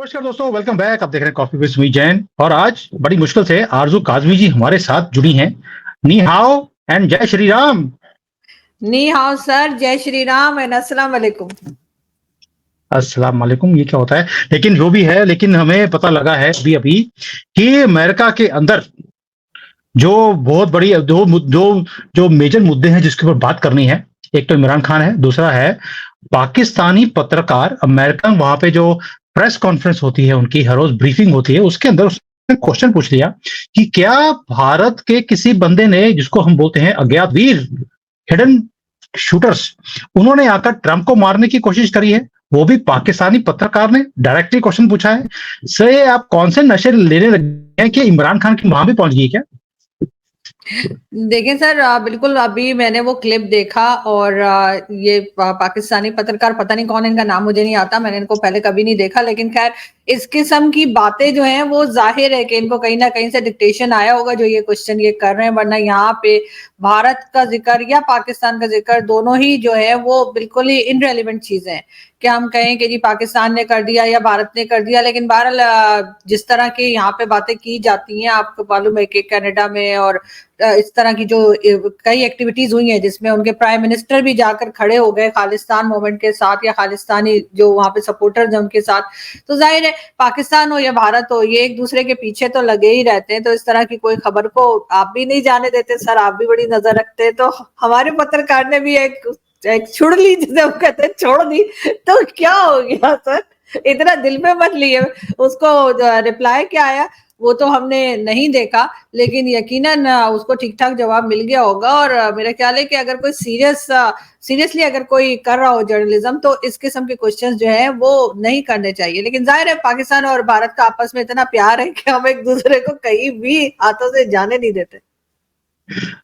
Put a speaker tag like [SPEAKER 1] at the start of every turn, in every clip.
[SPEAKER 1] नमस्कार दोस्तों, welcome back. आप देख रहे हैं कॉफी विद मी जैन और आज बड़ी मुश्किल से आरजू काजमी जी हमारे साथ जुड़ी हैं। नी हाओ एंड जय श्री राम।
[SPEAKER 2] नी हाओ सर, जय श्री राम एंड अस्सलाम वालेकुम।
[SPEAKER 1] अस्सलाम वालेकुम। ये क्या होता है, लेकिन जो भी है, लेकिन हमें पता लगा है अभी अभी कि अमेरिका के अंदर जो बहुत बड़ी जो मेजर मुद्दे हैं जिसके ऊपर बात करनी है, एक तो इमरान खान है, दूसरा है पाकिस्तानी पत्रकार अमेरिकन। वहां पे जो प्रेस कॉन्फ्रेंस होती है, उनकी हर रोज ब्रीफिंग होती है, उसके अंदर उसने क्वेश्चन पूछ लिया कि क्या भारत के किसी बंदे ने, जिसको हम बोलते हैं अज्ञात वीर, हिडन शूटर्स, उन्होंने आकर ट्रंप को मारने की कोशिश करी है, वो भी पाकिस्तानी पत्रकार ने डायरेक्टली क्वेश्चन पूछा है। सर, ये आप कौन से नशे लेने लगे हैं कि इमरान खान की वहां भी पहुंच गई क्या?
[SPEAKER 2] देखिए सर, बिल्कुल अभी मैंने वो क्लिप देखा और ये पाकिस्तानी पत्रकार, पता नहीं कौन, इनका नाम मुझे नहीं आता, मैंने इनको पहले कभी नहीं देखा, लेकिन खैर इस किस्म की बातें जो हैं वो जाहिर है कि इनको कहीं ना कहीं से डिक्टेशन आया होगा जो ये क्वेश्चन ये कर रहे हैं, वरना यहाँ पे भारत का जिक्र या पाकिस्तान का जिक्र दोनों ही जो है वो बिल्कुल ही इनरेलीवेंट चीजें हैं। कि हम कहें कि जी पाकिस्तान ने कर दिया या भारत ने कर दिया, लेकिन बहरहाल जिस तरह की यहाँ पे बातें की जाती हैं, आपको मालूम है कि कनाडा में और इस तरह की जो कई एक्टिविटीज हुई हैं जिसमें उनके प्राइम मिनिस्टर भी जाकर खड़े हो गए खालिस्तान मूवमेंट के साथ या खालिस्तानी जो वहां पे सपोर्टर्स हैं उनके साथ, तो जाहिर है पाकिस्तान हो या भारत हो, ये एक दूसरे के पीछे तो लगे ही रहते हैं। तो इस तरह की कोई खबर को आप भी नहीं जाने देते सर, आप भी बड़ी नजर रखते हैं। तो हमारे पत्रकार ने भी एक छुड़ ली, जिसे हम कहते हैं छोड़ दी, तो क्या हो गया सर, इतना दिल में मत लिए। उसको रिप्लाई क्या आया वो तो हमने नहीं देखा, लेकिन यकीनन उसको ठीक ठाक जवाब मिल गया होगा। और मेरा ख्याल है कि अगर कोई सीरियसली अगर कोई कर रहा हो जर्नलिज्म, तो इस किस्म के क्वेश्चंस जो है वो नहीं करने चाहिए। लेकिन जाहिर है पाकिस्तान और भारत का आपस में इतना प्यार है कि हम एक दूसरे को कहीं भी हाथों से जाने नहीं देते।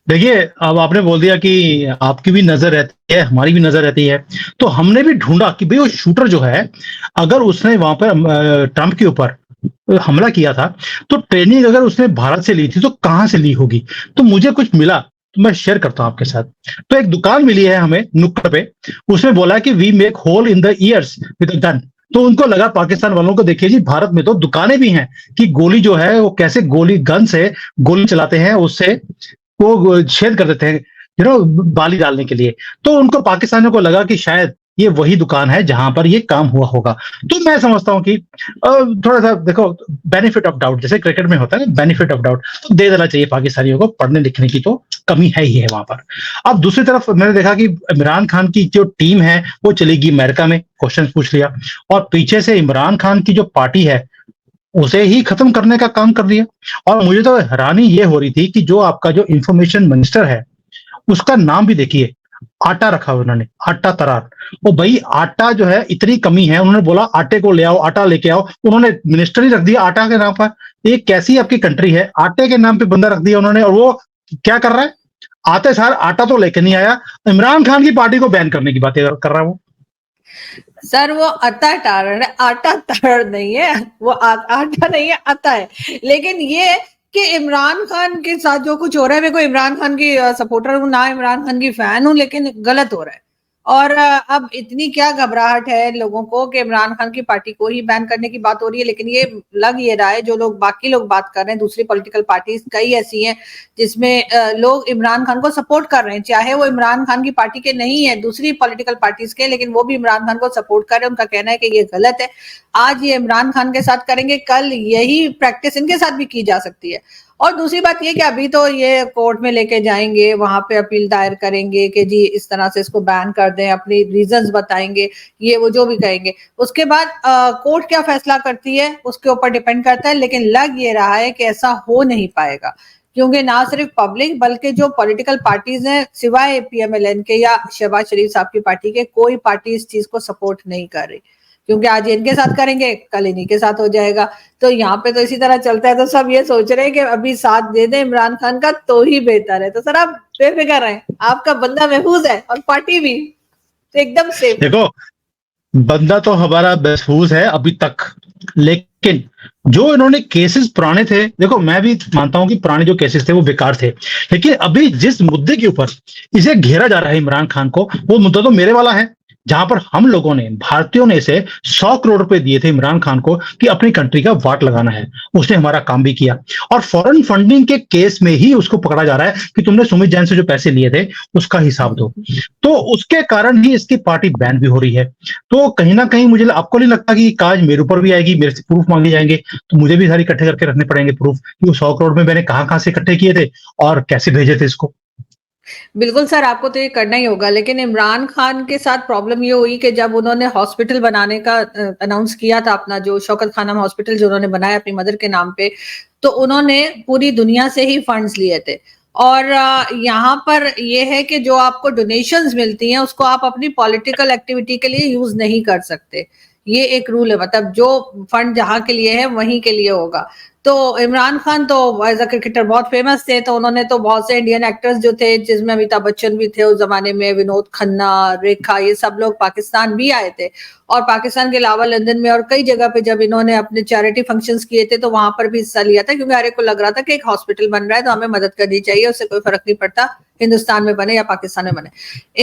[SPEAKER 1] देखिए, अब आपने बोल दिया कि आपकी भी नजर रहती है, हमारी भी नजर रहती है, तो हमने भी ढूंढा कि भाई वो शूटर जो है, अगर उसने वहां पर ट्रंप के ऊपर हमला किया था, तो ट्रेनिंग अगर उसने भारत से ली थी तो कहां से ली होगी। तो मुझे कुछ मिला, तो मैं शेयर करता हूं आपके साथ। तो एक दुकान मिली है हमें नुक्कड़ पे, उसमें बोला कि we make hole in the ears with a gun. तो उनको लगा, पाकिस्तान वालों को, देखिए जी, भारत में तो दुकानें भी हैं कि गोली जो है वो कैसे गोली गन से गोली चलाते हैं, उससे वो छेद कर देते हैं, बाली डालने के लिए। तो उनको, पाकिस्तानियों को लगा कि शायद ये वही दुकान है जहां पर ये काम हुआ होगा। तो मैं समझता हूं कि थोड़ा सा देखो, बेनिफिट ऑफ डाउट, जैसे क्रिकेट में होता है ना, बेनिफिट ऑफ डाउट तो दे देना चाहिए पाकिस्तानियों को। पढ़ने लिखने की तो कमी है ही है वहां पर। अब दूसरी तरफ मैंने देखा कि इमरान खान की जो टीम है वो चलेगी अमेरिका में, क्वेश्चन पूछ लिया, और पीछे से इमरान खान की जो पार्टी है उसे ही खत्म करने का काम कर दिया। और मुझे तो हैरानी ये हो रही थी कि जो आपका जो इंफॉर्मेशन मिनिस्टर है, उसका नाम भी देखिए, आटा रखा उन्होंने, आटा तरार। ओ भाई, आटा जो है इतनी कमी है, उन्होंने बोला आटे को ले आओ, आटा लेके आओ, उन्होंने मिनिस्टर ही रख दिया आटा के नाम पर। ये कैसी आपकी कंट्री है, आटे के नाम पे बंदा रख दिया उन्होंने। और वो क्या कर रहा है, आते सार आटा तो लेके नहीं आया, इमरान खान की पार्टी को बैन करने की बातें कर रहा है वो।
[SPEAKER 2] सर वो आटा टार है, आटा ताड़ नहीं है वो, आटा नहीं है, आता है। लेकिन ये कि इमरान खान के साथ जो कुछ हो रहा है, मैं कोई इमरान खान की सपोर्टर हूं ना, इमरान खान की फैन हूं, लेकिन गलत हो रहा है। और अब इतनी क्या घबराहट है लोगों को कि इमरान खान की पार्टी को ही बैन करने की बात हो रही है। लेकिन ये लग ये रहा है, जो लोग बाकी लोग बात कर रहे हैं, दूसरी पॉलिटिकल पार्टीज कई ऐसी हैं जिसमें लोग इमरान खान को सपोर्ट कर रहे हैं, चाहे वो इमरान खान की पार्टी के नहीं है, दूसरी पॉलिटिकल पार्टीज के, लेकिन वो भी इमरान खान को सपोर्ट कर रहे हैं। उनका कहना है कि ये गलत है। आज ये इमरान खान के साथ करेंगे, कल यही प्रैक्टिस इनके साथ भी की जा सकती है। और दूसरी बात ये कि अभी तो ये कोर्ट में लेके जाएंगे, वहां पे अपील दायर करेंगे कि जी इस तरह से इसको बैन कर दें, अपनी रीजंस बताएंगे, ये वो जो भी कहेंगे। उसके बाद कोर्ट क्या फैसला करती है उसके ऊपर डिपेंड करता है। लेकिन लग ये रहा है कि ऐसा हो नहीं पाएगा, क्योंकि ना सिर्फ पब्लिक बल्कि जो पॉलिटिकल पार्टीज हैं, सिवाय पीएमएलएन के या शहबाज शरीफ साहब की पार्टी के, कोई पार्टी इस चीज को सपोर्ट नहीं कर रही। क्योंकि आज इनके साथ करेंगे, कल इन्हीं के साथ हो जाएगा। तो यहाँ पे तो इसी तरह चलता है। तो सब ये सोच रहे हैं कि अभी साथ दे दें इमरान खान का तो ही बेहतर है। तो सर आप बेफिक्र रहें, आपका बंदा महफूज है और पार्टी भी, तो एकदम सेफ।
[SPEAKER 1] देखो, बंदा तो हमारा महफूज है अभी तक, लेकिन जो इन्होंने केसेस पुराने थे, देखो मैं भी मानता हूं कि पुराने जो केसेस थे वो बेकार थे, लेकिन अभी जिस मुद्दे के ऊपर इसे घेरा जा रहा है इमरान खान को, वो मुद्दा तो मेरे वाला है जहां पर हम लोगों ने, भारतीयों ने इसे 100 करोड़ रुपए दिए थे इमरान खान को कि अपनी कंट्री का वाट लगाना है। उसने हमारा काम भी किया और फॉरेन फंडिंग के केस में ही उसको पकड़ा जा रहा है कि तुमने सुमित जैन से जो पैसे लिए थे उसका हिसाब दो। तो उसके कारण ही इसकी पार्टी बैन भी हो रही है। तो कहीं ना कहीं मुझे, आपको नहीं लगता कि काज मेरे ऊपर भी आएगी, मेरे से प्रूफ मांगे जाएंगे, तो मुझे भी सारी इकट्ठे करके रखने पड़ेंगे प्रूफ कि वो 100 करोड़ में मैंने कहां कहां से इकट्ठे किए थे और कैसे भेजे थे इसको।
[SPEAKER 2] बिल्कुल सर, आपको तो ये करना ही होगा, लेकिन इमरान खान के साथ प्रॉब्लम ये हुई कि जब उन्होंने हॉस्पिटल बनाने का अनाउंस किया था, अपना जो शौकत खानम हॉस्पिटल जो उन्होंने बनाया अपनी मदर के नाम पे, तो उन्होंने पूरी दुनिया से ही फंड्स लिए थे। और यहाँ पर ये है कि जो आपको डोनेशंस मिलती हैं उसको आप अपनी पॉलिटिकल एक्टिविटी के लिए यूज नहीं कर सकते। ये एक रूल है, मतलब जो फंड जहां के लिए है वहीं के लिए होगा। तो इमरान खान तो एज अ क्रिकेटर बहुत फेमस थे, तो उन्होंने तो बहुत से इंडियन एक्टर्स जो थे, जिसमें अमिताभ बच्चन भी थे उस जमाने में, विनोद खन्ना, रेखा, ये सब लोग पाकिस्तान भी आए थे। और पाकिस्तान के अलावा लंदन में और कई जगह पे जब इन्होंने अपने चैरिटी फंक्शंस किए थे तो वहां पर भी हिस्सा लिया था, क्योंकि हर एक को लग रहा था कि एक हॉस्पिटल बन रहा है तो हमें मदद करनी चाहिए, उससे कोई फर्क नहीं पड़ता हिंदुस्तान में बने या पाकिस्तान में बने।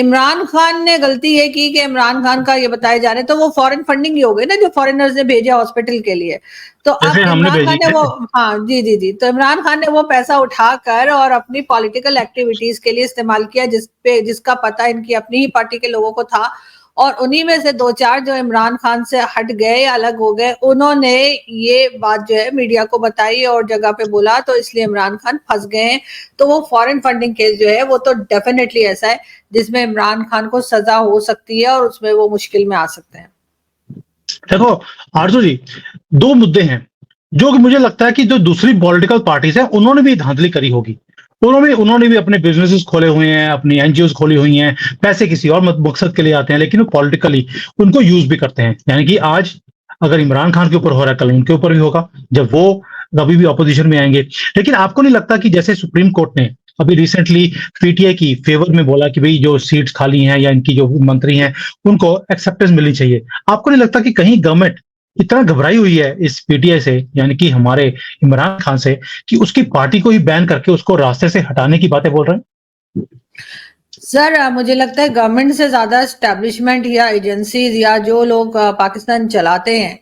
[SPEAKER 2] इमरान खान ने गलती ये की कि इमरान खान का ये बताए जा रहे तो वो फॉरेन फंडिंग ही हो गई ना, जो फॉरेनर्स ने भेजा हॉस्पिटल के लिए। तो
[SPEAKER 1] जैसे
[SPEAKER 2] अब
[SPEAKER 1] हमने
[SPEAKER 2] इमरान
[SPEAKER 1] भेजी
[SPEAKER 2] खान ने
[SPEAKER 1] है।
[SPEAKER 2] वो, हाँ जी जी जी, तो इमरान खान ने वो पैसा उठाकर और अपनी पॉलिटिकल एक्टिविटीज के लिए इस्तेमाल किया, जिसका पता इनकी अपनी ही पार्टी के लोगों को था। और उन्हीं में से दो चार जो इमरान खान से हट गए, अलग हो गए, उन्होंने ये बात जो है मीडिया को बताई और जगह पे बोला, तो इसलिए इमरान खान फंस गए हैं। तो वो फॉरेन फंडिंग केस जो है वो तो डेफिनेटली ऐसा है जिसमें इमरान खान को सजा हो सकती है और उसमें वो मुश्किल में आ सकते हैं।
[SPEAKER 1] देखो आरजू जी, दो मुद्दे हैं जो कि मुझे लगता है कि जो दूसरी पॉलिटिकल पार्टीज है उन्होंने भी धांधली करी होगी। उन्होंने उन्होंने भी अपने बिजनेसेस खोले हुए हैं, अपनी एनजीओ खोली हुई हैं, पैसे किसी और मकसद के लिए आते हैं, लेकिन वो पॉलिटिकली उनको यूज भी करते हैं। यानी कि आज अगर इमरान खान के ऊपर हो रहा है, कल उनके ऊपर भी होगा जब वो कभी भी ऑपोजिशन में आएंगे। लेकिन आपको नहीं लगता कि जैसे सुप्रीम कोर्ट ने अभी रिसेंटली पीटीआई की फेवर में बोला कि भाई जो सीट्स खाली हैं या इनकी जो मंत्री हैं उनको एक्सेप्टेंस मिलनी चाहिए, आपको नहीं लगता कि कहीं गवर्नमेंट इतना घबराई हुई है इस पीटीआई से, यानी कि हमारे इमरान खान से, कि उसकी पार्टी को ही बैन करके उसको रास्ते से हटाने की बातें बोल रहे हैं?
[SPEAKER 2] सर मुझे लगता है गवर्नमेंट से ज्यादा एस्टेब्लिशमेंट या एजेंसीज या जो लोग पाकिस्तान चलाते हैं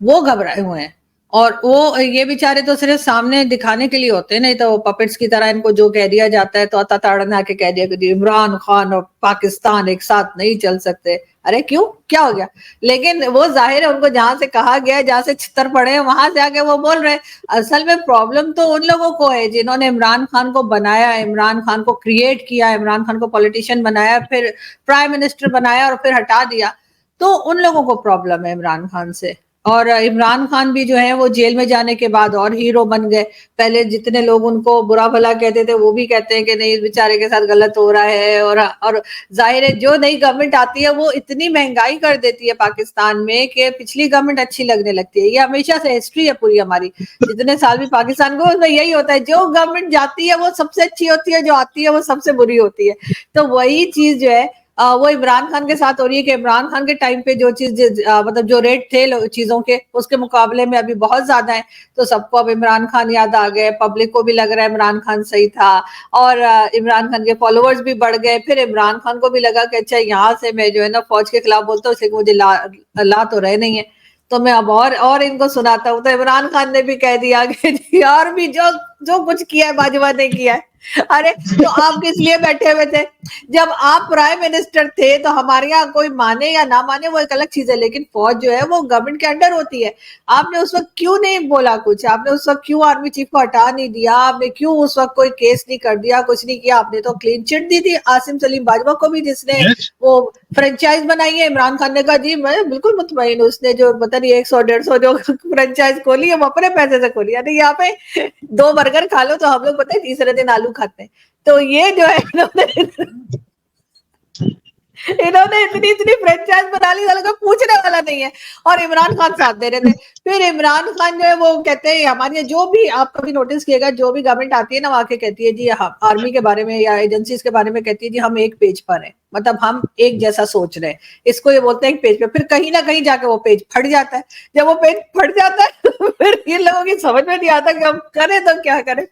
[SPEAKER 2] वो घबराए हुए हैं। और वो ये बेचारे तो सिर्फ सामने दिखाने के लिए होते हैं, नहीं तो पपेट्स की तरह इनको जो कह दिया जाता है तो अता ताड़न आके कह दिया कि इमरान खान और पाकिस्तान एक साथ नहीं चल सकते। अरे क्यों, क्या हो गया? लेकिन वो जाहिर है उनको जहां से कहा गया, जहां से छितर पड़े हैं, वहां से आके वो बोल रहे हैं। असल में प्रॉब्लम तो उन लोगों को है जिन्होंने इमरान खान को बनाया, इमरान खान को क्रिएट किया, इमरान खान को पॉलिटिशियन बनाया, फिर प्राइम मिनिस्टर बनाया और फिर हटा दिया। तो उन लोगों को प्रॉब्लम है इमरान खान से। और इमरान खान भी जो है वो जेल में जाने के बाद और हीरो बन गए। पहले जितने लोग उनको बुरा भला कहते थे वो भी कहते हैं कि नहीं, इस बेचारे के साथ गलत हो रहा है। और जाहिर है जो नई गवर्नमेंट आती है वो इतनी महंगाई कर देती है पाकिस्तान में कि पिछली गवर्नमेंट अच्छी लगने लगती है। ये हमेशा से हिस्ट्री है पूरी हमारी, जितने साल भी पाकिस्तान को, उसमें यही होता है, जो गवर्नमेंट जाती है वो सबसे अच्छी होती है, जो आती है वो सबसे बुरी होती है। तो वही चीज जो है वो इमरान खान के साथ हो रही है कि इमरान खान के टाइम पे जो चीज मतलब जो रेट थे चीजों के, उसके मुकाबले में अभी बहुत ज्यादा है। तो सबको अब इमरान खान याद आ गए, पब्लिक को भी लग रहा है इमरान खान सही था। और इमरान खान के फॉलोअर्स भी बढ़ गए। फिर इमरान खान को भी लगा कि अच्छा यहाँ से मैं जो है ना फौज के खिलाफ बोलता हूँ, इसलिए मुझे ला तो रहे नहीं है, तो मैं अब और इनको सुनाता हूँ। तो इमरान खान ने भी कह दिया कि यार भी जो जो कुछ किया है भाजपा ने किया है। अरे तो आप किस लिए बैठे हुए थे? जब आप प्राइम मिनिस्टर थे तो हमारे यहाँ कोई माने या ना माने वो एक अलग चीज है, लेकिन फौज जो है वो गवर्नमेंट के अंडर होती है। आपने उस वक्त क्यों नहीं बोला कुछ? आपने उस वक्त क्यों आर्मी चीफ को हटा नहीं दिया? आपने क्यों उस वक्त कोई केस नहीं कर दिया? कुछ नहीं किया आपने, तो क्लीन चिट दी थी आसिम सलीम बाजवा को भी, जिसने
[SPEAKER 1] Yes.
[SPEAKER 2] वो फ्रेंचाइज बनाई है। इमरान खान ने कहा जी मैं बिल्कुल मुतमईन हूँ, उसने जो पता नहीं 100-150 जो फ्रेंचाइज खोली है वो अपने पैसे से खोली है। नहीं, यहाँ पे 2 बर्गर खा लो तो हम लोग पता है तीसरे दिन आलू खाते हैं। तो ये जो है इन्होंने इतनी इतनी फ्रेंचाइज बना ली, सालों को पूछने वाला नहीं है। और इमरान खान साथ दे रहे थे। फिर इमरान खान जो है वो कहते हैं हमारी, जो भी आप कभी नोटिस किएगा, जो भी गवर्नमेंट आती है ना वो आके कहती है जी आर्मी के बारे में या एजेंसीज के बारे में कहती है जी हम एक पेज पर है। मतलब हम एक जैसा सोच रहे हैं, इसको ये बोलते हैं एक पेज पे, फिर कहीं ना कहीं जाके वो पेज फट जाता है। जब वो पेज फट जाता है तो फिर इन लोगों की समझ में नहीं आता कि हम करें तो क्या करें।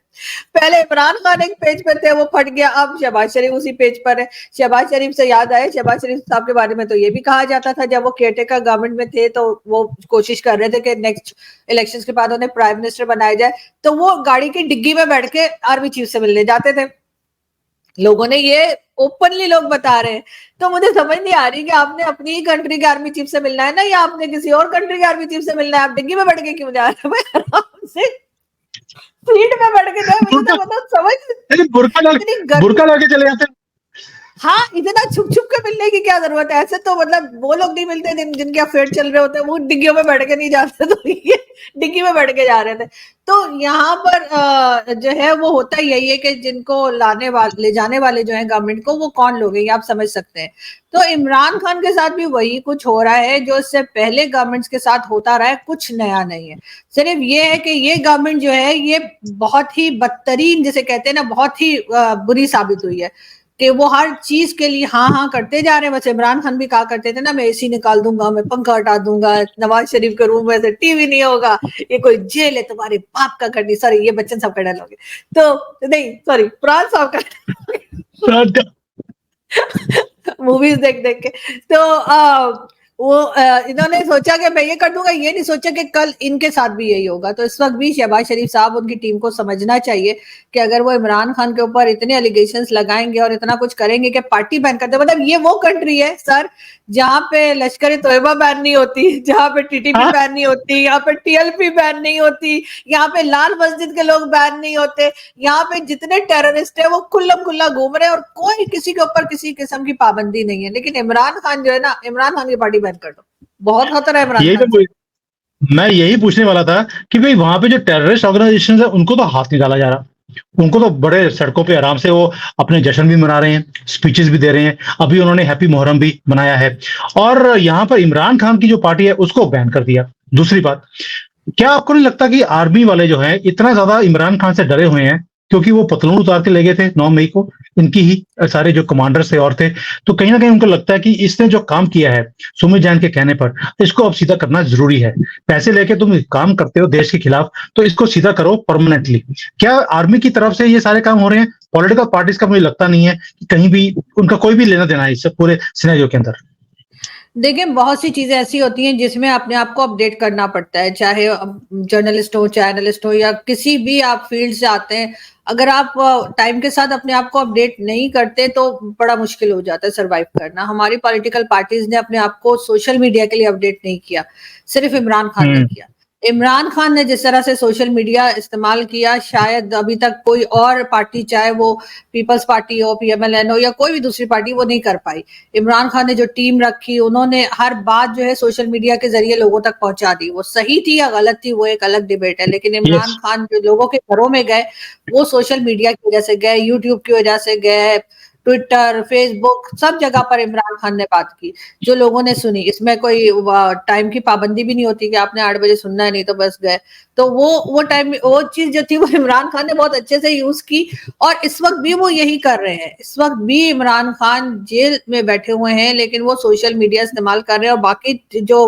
[SPEAKER 2] पहले इमरान खान एक पेज पे थे, वो फट गया, अब शहबाज शरीफ उसी पेज पर है। शहबाज शरीफ से याद आए, शहबाज शरीफ साहब के बारे में तो ये भी कहा जाता था, जब वो केयरटेकर गवर्नमेंट में थे तो वो कोशिश कर रहे थे कि नेक्स्ट इलेक्शंस के बाद उन्हें प्राइम मिनिस्टर बनाया जाए, तो वो गाड़ी की डिग्गी में बैठ के आर्मी चीफ से मिलने जाते थे। लोगों ने ये ओपनली लोग बता रहे हैं। तो मुझे समझ नहीं आ रही कि आपने अपनी ही कंट्री के आर्मी चीफ से मिलना है ना, या आपने किसी और कंट्री के आर्मी चीफ से मिलना है, आप डिग्गी में बैठ के क्यों जा रहे हैं? आराम से सीट में बैठ के जाए, मुझे तो मतलब समझ
[SPEAKER 1] बुरका लगा के चले जाते हैं।
[SPEAKER 2] हाँ, इतना छुप छुप के मिलने की क्या जरूरत है? ऐसे तो मतलब वो लोग नहीं मिलते जिनके अफेयर चल रहे होते हैं, वो डिग्गियों में बैठ के नहीं जाते, तो ये डिग्गी में बैठ के जा रहे थे। तो यहाँ पर जो है वो होता यही है कि जिनको ले जाने वाले जो है गवर्नमेंट को, वो कौन लोग हैं ये आप समझ सकते हैं। तो इमरान खान के साथ भी वही कुछ हो रहा है जो इससे पहले गवर्नमेंट्स के साथ होता रहा है, कुछ नया नहीं है। सिर्फ ये है कि ये गवर्नमेंट जो है ये बहुत ही बदतरीन, जिसे कहते हैं ना, बहुत ही बुरी साबित हुई है कि वो हर चीज के लिए हाँ करते जा रहे हैं। बस इमरान खान भी कहा करते थे ना, मैं एसी निकाल दूंगा, मैं पंखा हटा दूंगा, नवाज शरीफ के रूम में से टीवी नहीं होगा, ये कोई जेल है तुम्हारे बाप का करनी। सॉरी, ये बच्चन साहब का डायलॉग है, तो नहीं सॉरी, प्राण साहब का मूवीज देख देख के। तो इन्होंने सोचा कि मैं ये कर दूंगा, ये नहीं सोचा कि कल इनके साथ भी यही होगा। तो इस वक्त भी शहबाज शरीफ साहब, उनकी टीम को समझना चाहिए कि अगर वो इमरान खान के ऊपर इतने एलिगेशंस लगाएंगे और इतना कुछ करेंगे कि पार्टी बैन करते, मतलब ये वो कंट्री है सर जहां पे लश्कर तोयबा बैन नहीं होती, जहां पे टीटीपी बैन नहीं होती, यहाँ पे टीएलपी बैन नहीं होती, यहाँ पे लाल मस्जिद के लोग बैन नहीं होते, यहाँ पे जितने टेररिस्ट है वो खुल्लम खुल्ला घूम रहे हैं और कोई किसी के ऊपर किसी किस्म की पाबंदी नहीं है। लेकिन इमरान खान जो है ना, इमरान खान की पार्टी बैन कर दो, बहुत खतरा है इमरान खान से।
[SPEAKER 1] मैं यही पूछने वाला था कि भाई वहां पे जो टेररिस्ट ऑर्गेनाइजेशन है उनको तो हाथ नहीं डाला जा रहा, उनको तो बड़े सड़कों पे आराम से वो अपने जश्न भी मना रहे हैं, स्पीचेस भी दे रहे हैं, अभी उन्होंने हैप्पी मुहर्रम भी मनाया है, और यहाँ पर इमरान खान की जो पार्टी है उसको बैन कर दिया। दूसरी बात, क्या आपको नहीं लगता कि आर्मी वाले जो हैं इतना ज्यादा इमरान खान से डरे हुए हैं क्योंकि वो पतलून उतार के ले गए थे 9 मई को, इनकी ही सारे जो कमांडर्स थे और थे, तो कहीं ना कहीं उनको लगता है कि इसने जो काम किया है सुमित जैन के कहने पर, इसको अब सीधा करना जरूरी है। पैसे लेके तुम काम करते हो देश के खिलाफ, तो इसको सीधा करो परमानेंटली। क्या आर्मी की तरफ से ये सारे काम हो रहे हैं? पॉलिटिकल पार्टीज का मुझे लगता नहीं है कि कहीं भी उनका कोई भी लेना देना है इस पूरे सिनेरियो के अंदर।
[SPEAKER 2] देखिए, बहुत सी चीजें ऐसी होती हैं जिसमें अपने आप को अपडेट करना पड़ता है, चाहे जर्नलिस्ट हो, चाहे एनालिस्ट हो, या किसी भी आप फील्ड से आते हैं। अगर आप टाइम के साथ अपने आप को अपडेट नहीं करते तो बड़ा मुश्किल हो जाता है सरवाइव करना। हमारी पॉलिटिकल पार्टीज ने अपने आप को सोशल मीडिया के लिए अपडेट नहीं किया, सिर्फ इमरान खान ने किया। इमरान खान ने जिस तरह से सोशल मीडिया इस्तेमाल किया, शायद अभी तक कोई और पार्टी, चाहे वो पीपल्स पार्टी हो, पीएमएलएन हो, या कोई भी दूसरी पार्टी, वो नहीं कर पाई। इमरान खान ने जो टीम रखी, उन्होंने हर बात जो है सोशल मीडिया के जरिए लोगों तक पहुंचा दी। वो सही थी या गलत थी वो एक अलग डिबेट है, लेकिन इमरान खान जो लोगों के घरों में गए वो सोशल मीडिया की वजह से गए, यूट्यूब की वजह से गए, ट्विटर, फेसबुक, सब जगह पर इमरान खान ने बात की जो लोगों ने सुनी। इसमें कोई टाइम की पाबंदी भी नहीं होती कि आपने 8 बजे सुनना है, नहीं तो बस गए। तो वो टाइम, वो चीज जो थी वो इमरान खान ने बहुत अच्छे से यूज की, और इस वक्त भी वो यही कर रहे हैं। इस वक्त भी इमरान खान जेल में बैठे हुए हैं, लेकिन वो सोशल मीडिया इस्तेमाल कर रहे हैं, और बाकी जो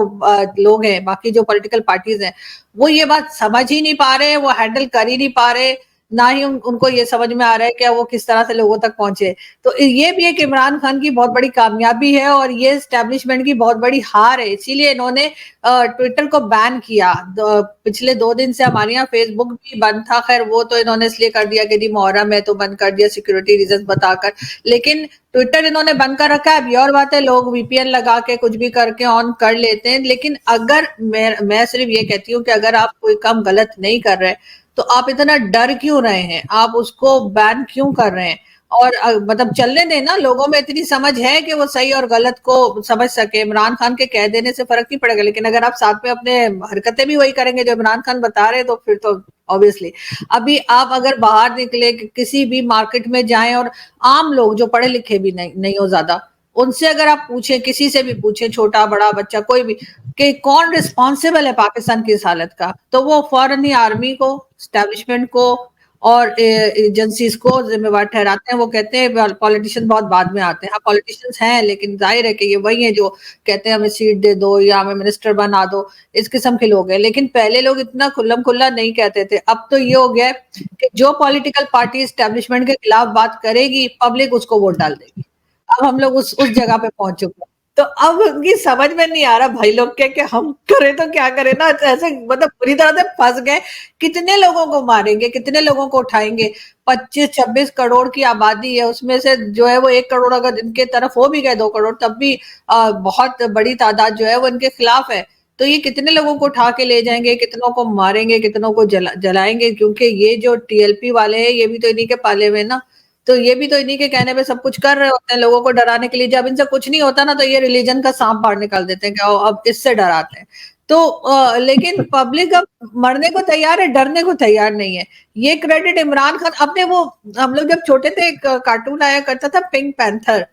[SPEAKER 2] लोग हैं, बाकी जो पॉलिटिकल पार्टीज हैं, वो ये बात समझ ही नहीं पा रहे, वो हैंडल कर ही नहीं पा रहे, ना ही उनको ये समझ में आ रहा है कि वो किस तरह से लोगों तक पहुंचे। तो ये भी एक इमरान खान की बहुत बड़ी कामयाबी है, और ये एस्टेब्लिशमेंट की बहुत बड़ी हार है। इसीलिए इन्होंने ट्विटर को बैन किया। पिछले 2 दिन से हमारे यहाँ फेसबुक भी बंद था, खैर वो तो इन्होंने इसलिए कर दिया कि मुहर्रम है तो बंद कर दिया, सिक्योरिटी रीजन बताकर। लेकिन ट्विटर इन्होंने बंद कर रखा है। अब ये और बात है, लोग वीपीएन लगा के कुछ भी करके ऑन कर लेते हैं, लेकिन अगर मैं सिर्फ ये कहती हूँ कि अगर आप कोई काम गलत नहीं कर रहे तो आप इतना डर क्यों रहे हैं, आप उसको बैन क्यों कर रहे हैं? और मतलब चलने दें ना, लोगों में इतनी समझ है कि वो सही और गलत को समझ सके। इमरान खान के कह देने से फर्क नहीं पड़ेगा, लेकिन अगर आप साथ में अपने हरकतें भी वही करेंगे जो इमरान खान बता रहे हैं, तो फिर तो ऑब्वियसली। अभी आप अगर बाहर निकले, किसी भी मार्केट में जाएं, और आम लोग जो पढ़े लिखे भी नहीं हो ज्यादा, उनसे अगर आप पूछें, किसी से भी पूछें, छोटा बड़ा बच्चा कोई भी, कि कौन रिस्पॉन्सिबल है पाकिस्तान की इस हालत का, तो वो फौरन ही आर्मी को, एस्टेब्लिशमेंट को, और एजेंसीज को जिम्मेवार ठहराते हैं। वो कहते हैं पॉलिटिशियन बहुत बाद में आते हैं। हाँ, पॉलिटिशियंस हैं, लेकिन जाहिर है कि ये वही है जो कहते हैं हमें सीट दे दो या हमें मिनिस्टर बना दो, इस किस्म के लोग हैं। लेकिन पहले लोग इतना खुल्लम खुल्ला नहीं कहते थे। अब तो ये हो गया है कि जो पॉलिटिकल पार्टी एस्टेब्लिशमेंट के खिलाफ बात करेगी, पब्लिक उसको वोट डाल देगी। अब हम लोग उस जगह पे पहुंच चुके हैं। तो अब उनकी समझ में नहीं आ रहा भाई लोग के कि हम करें तो क्या करें ना, ऐसे मतलब पूरी तरह से फंस गए। कितने लोगों को मारेंगे, कितने लोगों को उठाएंगे? 25-26 करोड़ की आबादी है, उसमें से जो है वो 1 करोड़ अगर इनके तरफ हो भी गए, 2 करोड़, तब भी बहुत बड़ी तादाद जो है वो इनके खिलाफ है। तो ये कितने लोगों को उठा के ले जाएंगे, कितनों को मारेंगे, कितनों को जलाएंगे? क्योंकि ये जो टीएलपी वाले हैं, ये भी तो इन्हीं के पाले हुए ना, तो ये भी तो इन्हीं के कहने पे सब कुछ कर रहे होते हैं लोगों को डराने के लिए। जब इनसे कुछ नहीं होता ना, तो ये रिलीजन का सांप बाहर निकाल देते हैं कि अब इससे डराते हैं। तो लेकिन पब्लिक अब मरने को तैयार है, डरने को तैयार नहीं है। ये क्रेडिट इमरान खान अपने वो, हम लोग जब छोटे थे एक कार्टून आया करता था पिंक पैंथर,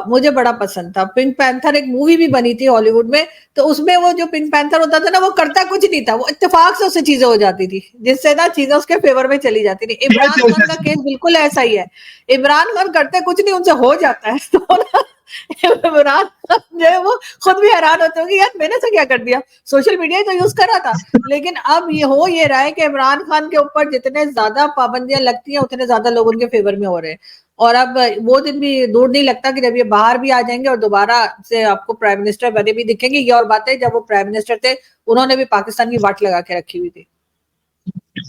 [SPEAKER 2] मुझे बड़ा पसंद था। पिंक पैंथर एक मूवी भी बनी थी हॉलीवुड में, तो उसमें वो जो पिंक पैंथर होता था ना, वो करता कुछ नहीं था, वो इत्तेफाक से उससे चीजें हो जाती थी, जिससे ना चीजें उसके फेवर में चली जाती थी। इमरान खान का केस बिल्कुल ऐसा ही है। इमरान खान करते कुछ नहीं, उनसे हो जाता है। तो ना इमरान खान जो है वो खुद भी हैरान होते हो कि यार मैंने से क्या कर दिया, सोशल मीडिया ही तो यूज करा था। लेकिन अब ये रहा है कि इमरान खान के ऊपर जितने ज्यादा पाबंदियां लगती हैं, उतने ज्यादा लोग उनके फेवर में हो रहे हैं। और अब वो दिन भी दूर नहीं लगता कि जब ये बाहर भी आ जाएंगे और दोबारा से आपको प्राइम मिनिस्टर बने भी दिखेंगे। ये और बात है, जब वो प्राइम मिनिस्टर थे, उन्होंने भी पाकिस्तान की वाट लगा के रखी हुई थी।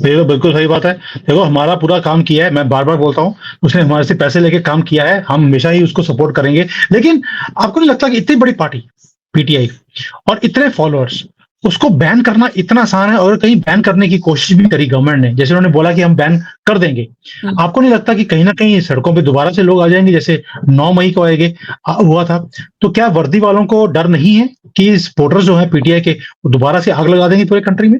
[SPEAKER 1] ये तो बिल्कुल सही बात है। देखो, हमारा पूरा काम किया है, मैं बार-बार बोलता हूँ, उसने हमारे से पैसे लेके काम किया है, हम हमेशा ही उसको सपोर्ट करेंगे। लेकिन आपको नहीं लगता कि इतनी बड़ी पार्टी, पीटीआई, और इतने फॉलोअर्स, उसको बैन करना इतना आसान है? और कहीं बैन करने की कोशिश भी करी गवर्नमेंट ने, जैसे उन्होंने बोला कि हम बैन कर देंगे। आपको नहीं लगता कि कहीं न कहीं सड़कों पे दोबारा से लोग आ जाएँगे, जैसे 9 मई को आएँगे हुआ था? तो क्या वर्दी वालों को डर नहीं है कि सपोर्टर्स जो हैं पीटीआई के, वो दोबारा से आग लगा देंगे पूरे कंट्री में?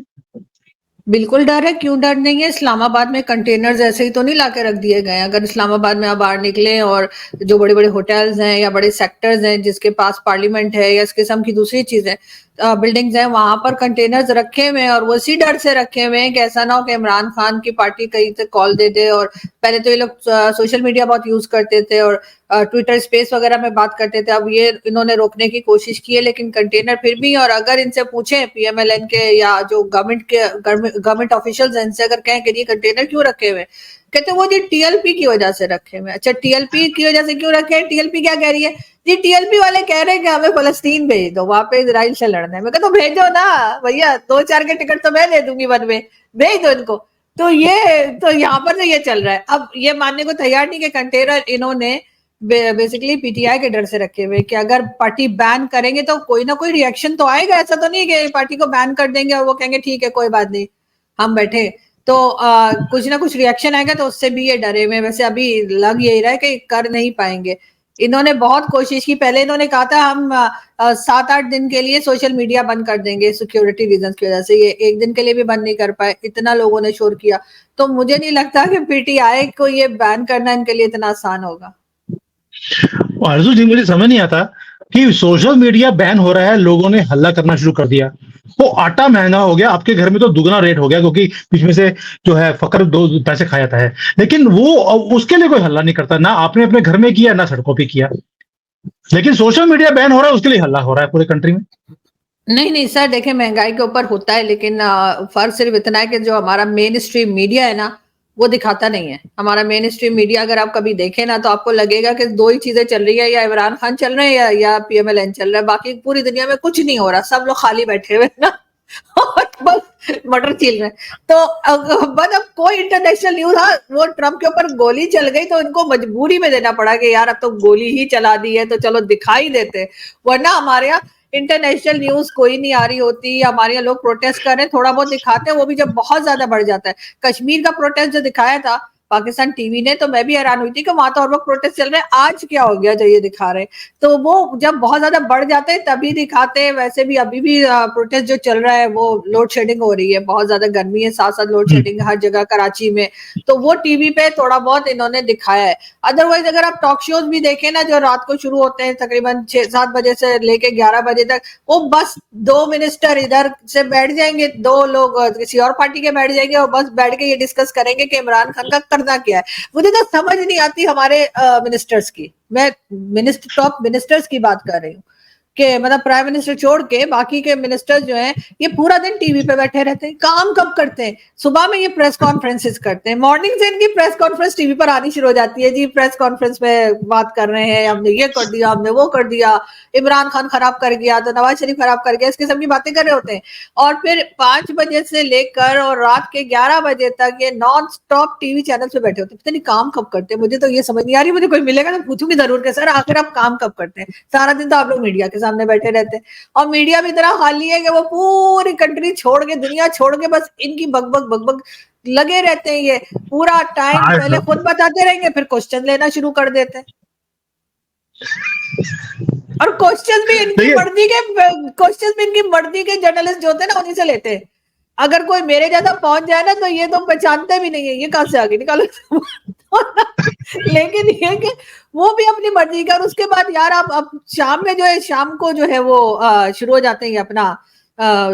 [SPEAKER 2] बिल्कुल डर है, क्यों डर नहीं है? इस्लामाबाद में कंटेनर्स ऐसे ही तो नहीं लाके रख दिए गए। अगर इस्लामाबाद में आप बाहर निकले और जो बड़े बड़े होटल्स हैं या बड़े सेक्टर्स हैं जिसके पास पार्लियामेंट है या इस किस्म की दूसरी चीजें बिल्डिंग्स हैं, वहां पर कंटेनर्स रखे हुए हैं, और वो इसी डर से रखे हुए हैं कि ऐसा ना हो कि इमरान खान की पार्टी कहीं से कॉल दे दे। और पहले तो ये लोग सोशल मीडिया बहुत यूज करते थे और ट्विटर स्पेस वगैरह में बात करते थे। अब ये इन्होंने रोकने की कोशिश की है, लेकिन कंटेनर फिर भी, और अगर इनसे पूछें पीएमएलएन के या जो गवर्नमेंट ऑफिशियल्स हैं, इनसे अगर कहें कि ये कंटेनर क्यों रखे हुए, कहते वो जी टीएलपी की वजह से रखे हुए। अच्छा, टीएलपी की वजह से क्यों रखे? टीएलपी क्या कह रही है जी? टीएलपी वाले कह रहे हैं कि हमें फलस्तीन भेज दो, वहां पे इजराइल से लड़ना है। मैं कहता तो भेजो ना भैया, 2-4 के टिकट तो मैं दे दूंगी वन में, भेज दो इनको। तो यहाँ पर तो ये चल रहा है। अब ये मानने को तैयार नहीं कि कंटेनर इन्होंने बेसिकली पीटीआई के डर से रखे हुए कि अगर पार्टी बैन करेंगे तो कोई ना कोई रिएक्शन तो आएगा। ऐसा तो नहीं कि पार्टी को बैन कर देंगे और वो कहेंगे ठीक है कोई बात नहीं हम बैठे, तो कुछ ना कुछ रिएक्शन आएगा। तो उससे भी ये डरे हुए। वैसे अभी लग यही रहा है कि कर नहीं पाएंगे। इन्होंने बहुत कोशिश की, पहले इन्होंने कहा था हम 7-8 दिन के लिए सोशल मीडिया बंद कर देंगे सिक्योरिटी रीजन की वजह से। ये एक दिन के लिए भी बंद नहीं कर पाए, इतना लोगों ने शोर किया। तो मुझे नहीं लगता कि पीटीआई को ये बैन करना इनके लिए इतना आसान होगा।
[SPEAKER 1] आरजू जी, मुझे समझ नहीं आता कि सोशल मीडिया बैन हो रहा है, लोगों ने हल्ला करना शुरू कर दिया। वो आटा महंगा हो गया, आपके घर में तो दुगना रेट हो गया, क्योंकि बीच में से जो है फकर 2 पैसे खा जाता है। लेकिन वो उसके लिए कोई हल्ला नहीं करता, ना आपने अपने घर में किया, ना सड़कों पे किया। लेकिन सोशल मीडिया बैन हो रहा है, उसके लिए हल्ला हो रहा है पूरे कंट्री में।
[SPEAKER 2] नहीं सर, देखिए महंगाई के ऊपर होता है, लेकिन फर्क सिर्फ इतना है कि जो हमारा मेन स्ट्रीम मीडिया है ना, वो दिखाता नहीं है। हमारा मेन स्ट्रीम मीडिया अगर आप कभी देखें ना, तो आपको लगेगा कि 2 ही चीजें चल रही है, या इमरान खान चल रहे हैं या पीएमएलएन चल रहा है। बाकी पूरी दुनिया में कुछ नहीं हो रहा, सब लोग खाली बैठे हुए ना और बस मटर छील रहे हैं। तो बस अब कोई इंटरनेशनल न्यूज, हाँ वो ट्रम्प के ऊपर गोली चल गई तो इनको मजबूरी में देना पड़ा कि यार अब तो गोली ही चला दी है तो चलो दिखाई देते, वरना हमारे यहाँ इंटरनेशनल न्यूज कोई नहीं आ रही होती। हमारे यहाँ लोग प्रोटेस्ट कर रहे हैं, थोड़ा बहुत दिखाते हैं, वो भी जब बहुत ज्यादा बढ़ जाता है। कश्मीर का प्रोटेस्ट जो दिखाया था पाकिस्तान टीवी ने, तो मैं भी हैरान हुई थी कि वहां तो और वक्त प्रोटेस्ट चल रहे हैं, आज क्या हो गया जो ये दिखा रहे हैं। तो वो जब बहुत ज्यादा बढ़ जाते हैं तभी दिखाते हैं। वैसे भी अभी भी प्रोटेस्ट जो चल रहा है वो लोड शेडिंग हो रही है, बहुत ज्यादा गर्मी है, साथ साथ लोड शेडिंग हर जगह कराची में, तो वो टीवी पे थोड़ा बहुत इन्होंने दिखाया है। अदरवाइज अगर आप टॉक शोज भी देखें ना, जो रात को शुरू होते हैं तकरीबन 6-7 बजे से लेके 11 बजे तक, वो बस 2 मिनिस्टर इधर से बैठ जाएंगे, 2 लोग किसी और पार्टी के बैठ जाएंगे और बस बैठ के ये डिस्कस करेंगे कि इमरान खान का करना क्या है। मुझे तो समझ नहीं आती हमारे मिनिस्टर्स की, मैं टॉप मिनिस्टर्स की बात कर रही हूँ कि मतलब प्राइम मिनिस्टर छोड़ के बाकी के मिनिस्टर्स जो हैं ये पूरा दिन टीवी पे बैठे रहते हैं। काम कब करते हैं? सुबह में ये प्रेस कॉन्फ्रेंसेस करते हैं, मॉर्निंग से इनकी प्रेस कॉन्फ्रेंस टीवी पर आनी शुरू हो जाती है। जी प्रेस कॉन्फ्रेंस में बात कर रहे हैं, हमने ये कर दिया, हमने वो कर दिया, इमरान खान खराब कर गया तो नवाज शरीफ खराब कर गया, इस किस्म की बातें कर रहे होते हैं। और फिर 5 बजे से लेकर और रात के 11 बजे तक ये नॉन स्टॉप टीवी चैनल पे बैठे होते हैं। पता नहीं काम कब करते हैं, मुझे तो ये समझ नहीं आ रही। मुझे कोई मिलेगा तो पूछूंगी जरूर कि सर आखिर आप काम कब करते हैं? सारा दिन तो आप लोग मीडिया के सामने बैठे रहते हैं और मीडिया भी इतना खाली है कि वो पूरी कंट्री छोड़ के, दुनिया छोड़ के बस इनकी बकबक बकबक लगे रहते हैं। ये पूरा टाइम पहले खुद बताते रहेंगे, फिर क्वेश्चन लेना शुरू कर देते हैं और क्वेश्चन भी इनकी मर्जी के जर्नलिस्ट जो होते हैं ना उन्हीं से लेते हैं। अगर कोई मेरे जैसा पहुंच जाए ना तो ये तो पहचानते भी नहीं है, ये कहां से आगे निकालो लेकिन ये कि वो भी अपनी मर्जी का। और उसके बाद यार आप शाम में जो है, शाम को जो है वो शुरू हो जाते हैं अपना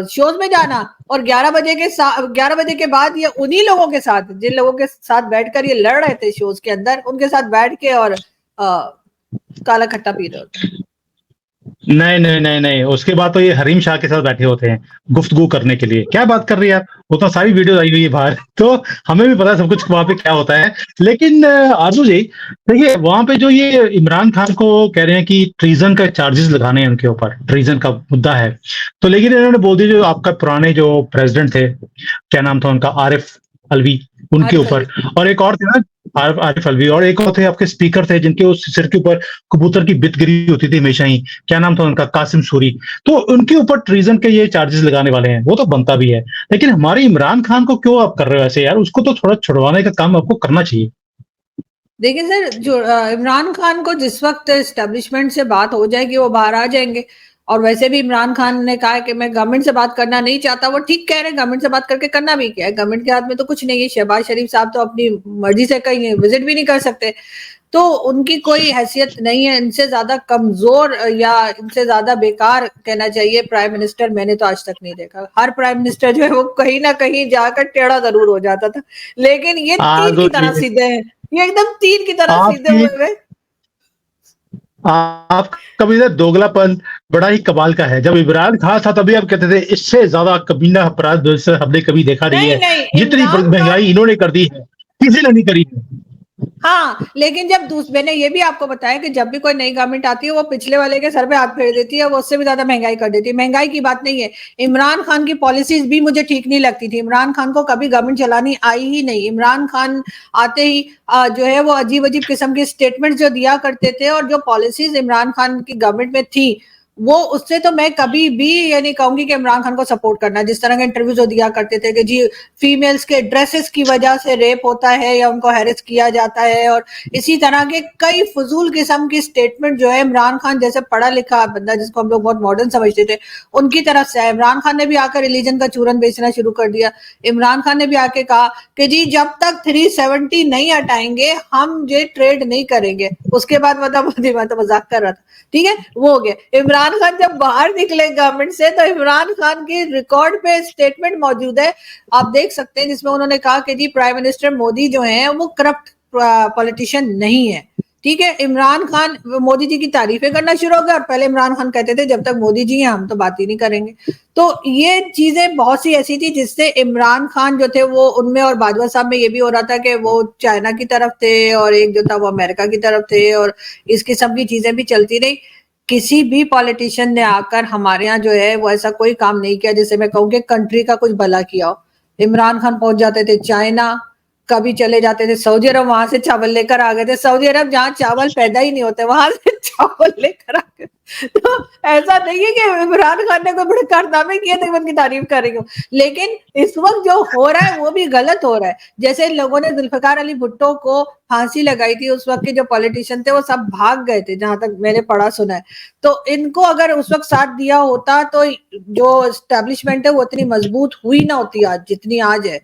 [SPEAKER 2] शोज में जाना, और 11 बजे के बाद ये उन्हीं लोगों के साथ, जिन लोगों के साथ बैठकर ये लड़ रहे थे शोज के अंदर, उनके साथ बैठ के और काला खट्टा पी रहे होते हैं।
[SPEAKER 1] नहीं नहीं नहीं नहीं, उसके बाद तो ये हरीम शाह के साथ बैठे होते हैं गुफ्तगू करने के लिए। क्या बात कर रही है आप? वो तो सारी वीडियो आई हुई है बाहर, तो हमें भी पता है सब कुछ वहां पे क्या होता है। लेकिन आरजू जी देखिए, वहां पे जो ये इमरान खान को कह रहे हैं कि ट्रीजन का चार्जेस लगाने हैं उनके ऊपर, ट्रीजन का मुद्दा है, तो लेकिन इन्होंने बोल दिया जो आपका पुराने जो प्रेसिडेंट थे, क्या नाम था उनका, आरिफ अलवी, उनके ऊपर, और एक और थे ना आरिफ अलवी, और एक और थे आपके स्पीकर थे जिनके उस सिर के ऊपर कबूतर की बित गिरी होती थी हमेशा ही, क्या नाम था उनका, कासिम सूरी, तो उनके ऊपर ट्रीजन के ये चार्जेस लगाने वाले हैं। वो तो बनता भी है, लेकिन हमारे इमरान खान को क्यों आप कर रहे हो ऐसे यार? उसको तो थोड़ा छुड़वाने का काम आपको करना चाहिए।
[SPEAKER 2] देखिए सर, जो इमरान खान को जिस वक्त एस्टेब्लिशमेंट से बात हो जाएगी वो बाहर आ जाएंगे। और वैसे भी इमरान खान ने कहा है कि मैं गवर्नमेंट से बात करना नहीं चाहता। वो ठीक कह रहे हैं, गवर्नमेंट से बात करके करना भी क्या है, गवर्नमेंट के हाथ में तो कुछ नहीं है। शहबाज शरीफ साहब तो अपनी मर्जी से कहीं विजिट भी नहीं कर सकते, तो उनकी कोई हैसियत नहीं है। इनसे ज्यादा कमजोर या इनसे ज्यादा बेकार कहना चाहिए प्राइम मिनिस्टर मैंने तो आज तक नहीं देखा। हर प्राइम मिनिस्टर जो है वो कहीं ना कहीं जाकर टेढ़ा जरूर हो जाता था, लेकिन ये तीर की तरह सीधे हैं, ये एकदम तीर की तरह सीधे हुए हुए।
[SPEAKER 1] आपका भी दोगलापन बड़ा ही कमाल का है। जब इमरान खान था तभी आप कहते थे इससे ज्यादा कमीना अपराध हमने कभी देखा नहीं है, जितनी महंगाई इन्होंने कर दी है किसी ने नहीं करी है।
[SPEAKER 2] हाँ, लेकिन जब मैंने ये भी आपको बताया कि जब भी कोई नई गवर्नमेंट आती है वो पिछले वाले के सर पे हाथ फेर देती है, वो उससे भी ज्यादा महंगाई कर देती है। महंगाई की बात नहीं है, इमरान खान की पॉलिसीज भी मुझे ठीक नहीं लगती थी। इमरान खान को कभी गवर्नमेंट चलानी आई ही नहीं। इमरान खान आते ही जो है वो अजीब अजीब किस्म के स्टेटमेंट जो दिया करते थे, और जो पॉलिसीज इमरान खान की गवर्नमेंट में थी वो, उससे तो मैं कभी भी ये नहीं कहूंगी कि इमरान खान को सपोर्ट करना। जिस तरह के इंटरव्यूज जो दिया करते थे कि जी फीमेल्स के ड्रेसेस की वजह से रेप होता है या उनको हैरेस किया जाता है, और इसी तरह के कई फजूल किस्म की स्टेटमेंट जो है इमरान खान जैसे पढ़ा लिखा बंदा जिसको हम लोग बहुत मॉडर्न समझते थे उनकी तरफ से है। इमरान खान ने भी आकर रिलीजन का चूरन बेचना शुरू कर दिया। इमरान खान ने भी आके कहा कि जी जब तक 370 नहीं हटाएंगे हम ये ट्रेड नहीं करेंगे। उसके बाद मैं तो मजाक कर रहा था, ठीक है, वो हो गया। इमरान खान जब बाहर निकले गवर्नमेंट से तो इमरान खान की रिकॉर्ड पे स्टेटमेंट मौजूद है, आप देख सकते हैं, जिसमें उन्होंने कहा कि जी प्राइम मिनिस्टर मोदी जो हैं वो करप्ट पॉलिटिशियन नहीं है। ठीक है, इमरान खान मोदी जी की तारीफें करना शुरू हो गया, और पहले इमरान खान कहते थे जब तक मोदी जी हैं हम तो बात ही नहीं करेंगे। तो ये चीजें बहुत सी ऐसी थी जिससे इमरान खान जो थे वो उनमें, और बाजवा साहब में ये भी हो रहा था कि वो चाइना की तरफ थे और एक जो था वो अमेरिका की तरफ थे, और इस किस्म की चीजें भी चलती रही। किसी भी पॉलिटिशियन ने आकर हमारे यहाँ जो है वो ऐसा कोई काम नहीं किया जिससे मैं कहूँ कि कंट्री का कुछ भला किया हो। इमरान खान पहुंच जाते थे चाइना, कभी चले जाते थे सऊदी अरब, वहां से चावल लेकर आ गए थे। सऊदी अरब जहाँ चावल पैदा ही नहीं होते, वहां से चावल लेकर आ गए। तो ऐसा नहीं है कि इमरान खान ने कोई बड़े कारनामे किए थे उनकी तारीफ कर रही हूँ, लेकिन इस वक्त जो हो रहा है वो भी गलत हो रहा है। जैसे लोगों ने जुल्फिकार अली भुट्टो को फांसी लगाई थी, उस वक्त के जो पॉलिटिशियन थे वो सब भाग गए थे, जहां तक मैंने पढ़ा सुना है। तो इनको अगर उस वक्त साथ दिया होता तो जो एस्टेब्लिशमेंट है वो इतनी मजबूत हुई ना होती आज जितनी आज है।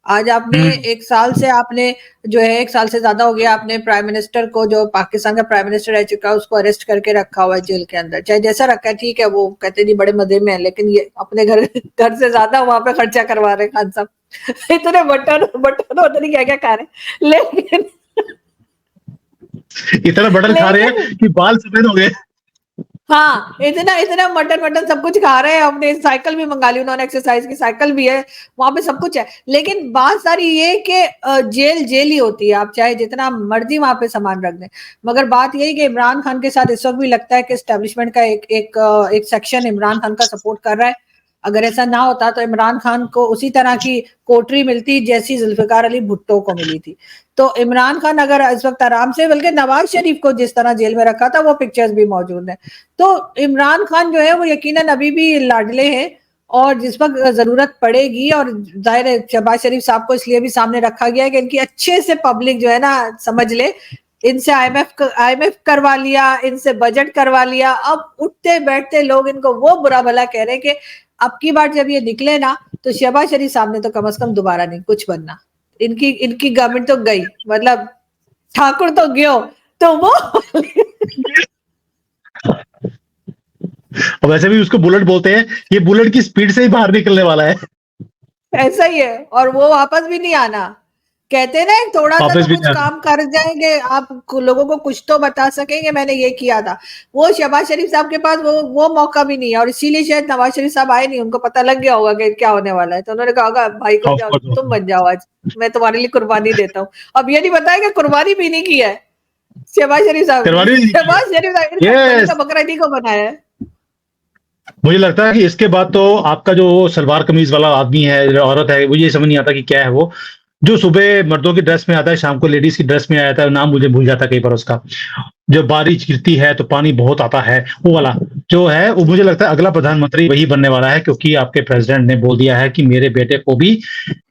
[SPEAKER 2] आज आपने 1 साल से आपने जो है 1 साल से ज्यादा हो गया, आपने प्राइम मिनिस्टर को, जो पाकिस्तान का प्राइम मिनिस्टर रह चुका है, उसको अरेस्ट करके रखा हुआ है जेल के अंदर। चाहे जैसा रखा है ठीक है, वो कहते नहीं बड़े मजे में है, लेकिन ये अपने घर से ज्यादा वहां पे खर्चा करवा रहे खान साहब। इतने बटन होते नहीं क्या क्या खा रहे, लेकिन
[SPEAKER 1] इतना बटन खा रहे हैं कि बाल सफेद हो गए।
[SPEAKER 2] हाँ, इतना मटन सब कुछ खा रहे हैं। अपने साइकिल भी मंगा ली उन्होंने, एक्सरसाइज की साइकिल भी है, वहां पे सब कुछ है। लेकिन बात सारी ये कि जेल ही होती है, आप चाहे जितना मर्जी वहां पे सामान रख दें। मगर बात यही कि इमरान खान के साथ इस वक्त भी लगता है कि एस्टेब्लिशमेंट का एक सेक्शन इमरान खान का सपोर्ट कर रहा है। अगर ऐसा ना होता तो इमरान खान को उसी तरह की कोटरी मिलती जैसी जुल्फिकार अली भुट्टो को मिली थी। तो इमरान खान अगर इस वक्त आराम से, बल्कि नवाज शरीफ को जिस तरह जेल में रखा था वो पिक्चर्स भी मौजूद हैं। तो इमरान खान जो है वो यकीनन अभी भी लाडले हैं, और जिस वक्त जरूरत पड़ेगी, और जाहिर है शहबाज शरीफ साहब को इसलिए भी सामने रखा गया है कि इनकी अच्छे से पब्लिक जो है ना समझ ले, इनसे आईएमएफ करवा लिया, इनसे बजट करवा लिया, अब उठते बैठते लोग इनको वो बुरा भला कह रहे हैं कि अब की बार जब ये निकले ना तो शहबाज शरीफ साहब ने तो कम से कम दोबारा नहीं कुछ बनना। इनकी गवर्नमेंट तो गई, मतलब ठाकुर तो गयो, तो वो
[SPEAKER 1] और वैसे भी उसको बुलेट बोलते हैं, ये बुलेट की स्पीड से ही बाहर निकलने वाला है।
[SPEAKER 2] ऐसा ही है, और वो वापस भी नहीं आना। कहते ना थोड़ा सा तो कुछ काम कर जाएंगे, आप लोगों को कुछ तो बता सकेंगे मैंने ये किया था। वो शहबाज शरीफ साहब के पास वो मौका भी नहीं है, और इसीलिए शायद नवाज शरीफ साहब आए नहीं, उनको पता लग गया होगा कि क्या होने वाला है। तो उन्होंने कहा भाई को जाओ, तुम बन जाओ, आज मैं तुम्हारे लिए कुर्बानी देता हूँ। अब ये नहीं बताया कि कुर्बानी भी नहीं की है शहबाज शरीफ साहब, शहबाज शरीफ साहब बकरा इन्हीं को बनाया है।
[SPEAKER 1] मुझे लगता है कि इसके बाद तो आपका जो सलवार कमीज वाला आदमी है, औरत है, मुझे ये समझ नहीं आता कि क्या है वो, जो सुबह मर्दों की ड्रेस में आता है, शाम को लेडीज की ड्रेस में आता है, नाम मुझे भूल जाता है कई बार उसका। जब बारिश गिरती है तो पानी बहुत आता है, वो वाला जो है, वो मुझे लगता है अगला प्रधानमंत्री वही बनने वाला है, क्योंकि आपके प्रेसिडेंट ने बोल दिया है कि मेरे बेटे को भी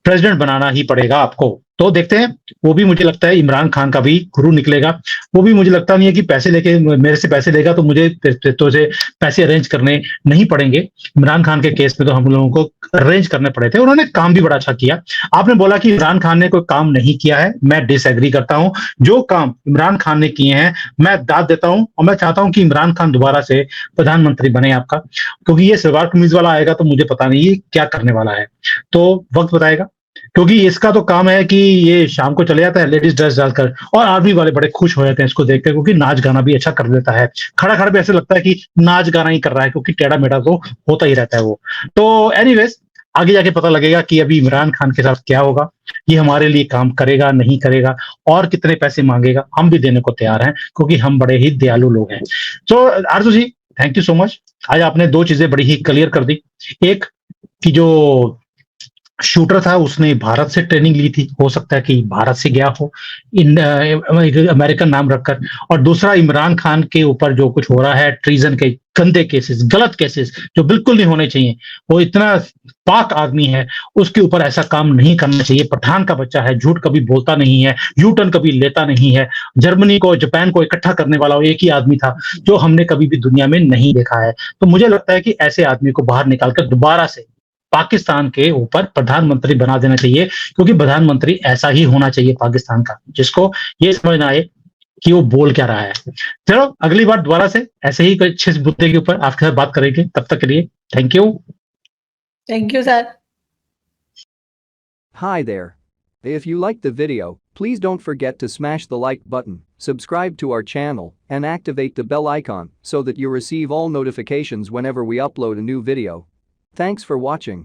[SPEAKER 1] प्रेसिडेंट बनाना ही पड़ेगा आपको। तो देखते हैं, वो भी मुझे लगता है इमरान खान का भी गुरु निकलेगा। वो भी मुझे लगता नहीं है कि पैसे लेके, मेरे से पैसे लेगा तो मुझे तो से पैसे अरेंज करने नहीं पड़ेंगे। इमरान खान के केस में तो हम लोगों को अरेंज करने पड़े थे, उन्होंने काम भी बड़ा अच्छा किया। आपने बोला कि इमरान खान ने कोई काम नहीं किया है, मैं डिसएग्री करता हूं। जो काम इमरान खान ने किए हैं मैं दाद देता हूं, और मैं चाहता हूं कि इमरान खान दोबारा से प्रधानमंत्री बने आपका, क्योंकि ये सलवार कमीज वाला आएगा तो मुझे पता नहीं ये क्या करने वाला है, तो वक्त बताएगा। क्योंकि इसका तो काम है कि ये शाम को चले जाता है लेडीज ड्रेस डालकर, और आर्मी वाले बड़े खुश हो जाते हैं इसको देखकर, क्योंकि नाच गाना भी अच्छा कर देता है। खड़ा खड़ा भी ऐसे लगता है कि नाच गाना ही कर रहा है, क्योंकि टेढ़ा मेढ़ा तो होता ही रहता है वो। तो एनीवेज, आगे जाके पता लगेगा कि अभी इमरान खान के साथ क्या होगा, ये हमारे लिए काम करेगा नहीं करेगा, और कितने पैसे मांगेगा, हम भी देने को तैयार हैं, क्योंकि हम बड़े ही दयालु लोग हैं। तो आरजू जी, थैंक यू सो मच। आज आपने दो चीजें बड़ी ही क्लियर कर दी। एक कि जो शूटर था उसने भारत से ट्रेनिंग ली थी, हो सकता है कि भारत से गया हो इन अमेरिकन नाम रखकर। और दूसरा, इमरान खान के ऊपर जो कुछ हो रहा है, ट्रीजन के गंदे केसेस, गलत केसेस जो बिल्कुल नहीं होने चाहिए, वो इतना पाक आदमी है, उसके ऊपर ऐसा काम नहीं करना चाहिए। पठान का बच्चा है, झूठ कभी बोलता नहीं है, यू टर्न कभी लेता नहीं है। जर्मनी को, जापान को इकट्ठा करने वाला वो एक ही आदमी था, जो हमने कभी भी दुनिया में नहीं देखा है। तो मुझे लगता है कि ऐसे आदमी को बाहर निकालकर दोबारा से पाकिस्तान के ऊपर प्रधानमंत्री बना देना चाहिए, क्योंकि प्रधानमंत्री ऐसा ही होना चाहिए पाकिस्तान का, जिसको ये समझ ना आए कि वो बोल क्या रहा है। चलो अगली बार दोबारा से ऐसे ही कोई अच्छे मुद्दे के ऊपर आपके साथ बात करेंगे। तब तक के लिए thank you
[SPEAKER 2] sir.
[SPEAKER 3] Hi there. If you liked the video, please don't forget to smash the like button, subscribe to our channel, and activate the bell icon so that you receive all notifications whenever we upload a new video. Thanks for watching.